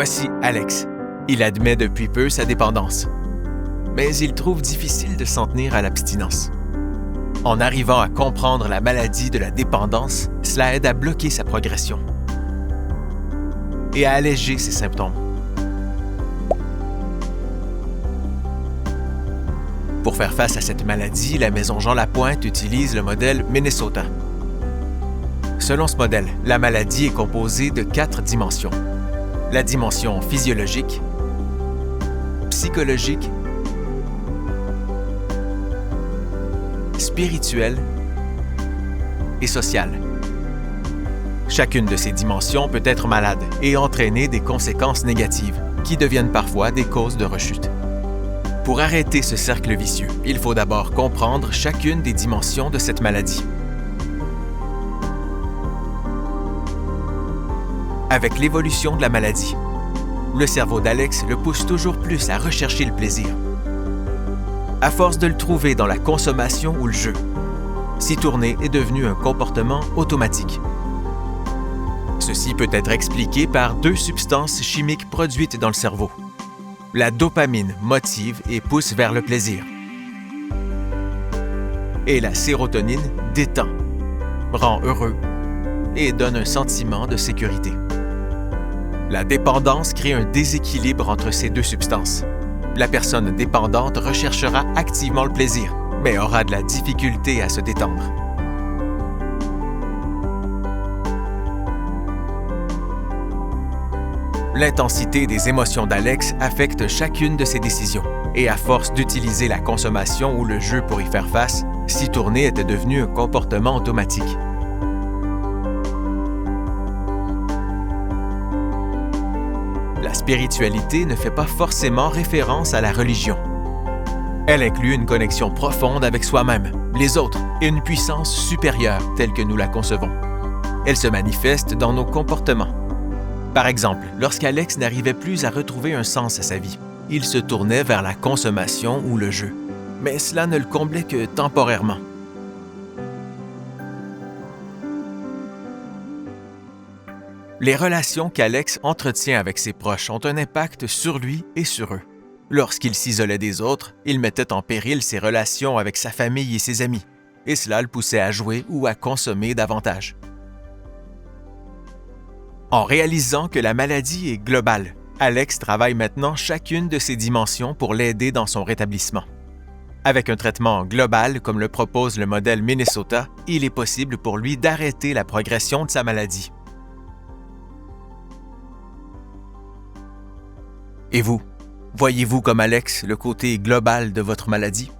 Voici Alex. Il admet depuis peu sa dépendance. Mais il trouve difficile de s'en tenir à l'abstinence. En arrivant à comprendre la maladie de la dépendance, cela aide à bloquer sa progression et à alléger ses symptômes. Pour faire face à cette maladie, la Maison Jean Lapointe utilise le modèle Minnesota. Selon ce modèle, la maladie est composée de 4 dimensions. La dimension physiologique, psychologique, spirituelle et sociale. Chacune de ces dimensions peut être malade et entraîner des conséquences négatives qui deviennent parfois des causes de rechute. Pour arrêter ce cercle vicieux, il faut d'abord comprendre chacune des dimensions de cette maladie. Avec l'évolution de la maladie, le cerveau d'Alex le pousse toujours plus à rechercher le plaisir. À force de le trouver dans la consommation ou le jeu, s'y tourner est devenu un comportement automatique. Ceci peut être expliqué par 2 substances chimiques produites dans le cerveau. La dopamine motive et pousse vers le plaisir. Et la sérotonine détend, rend heureux et donne un sentiment de sécurité. La dépendance crée un déséquilibre entre ces 2 substances. La personne dépendante recherchera activement le plaisir, mais aura de la difficulté à se détendre. L'intensité des émotions d'Alex affecte chacune de ses décisions, et à force d'utiliser la consommation ou le jeu pour y faire face, s'y tourner était devenu un comportement automatique. La spiritualité ne fait pas forcément référence à la religion. Elle inclut une connexion profonde avec soi-même, les autres et une puissance supérieure telle que nous la concevons. Elle se manifeste dans nos comportements. Par exemple, lorsqu'Alex n'arrivait plus à retrouver un sens à sa vie, il se tournait vers la consommation ou le jeu. Mais cela ne le comblait que temporairement. Les relations qu'Alex entretient avec ses proches ont un impact sur lui et sur eux. Lorsqu'il s'isolait des autres, il mettait en péril ses relations avec sa famille et ses amis, et cela le poussait à jouer ou à consommer davantage. En réalisant que la maladie est globale, Alex travaille maintenant chacune de ces dimensions pour l'aider dans son rétablissement. Avec un traitement global comme le propose le modèle Minnesota, il est possible pour lui d'arrêter la progression de sa maladie. Et vous, voyez-vous comme Alex le côté global de votre maladie?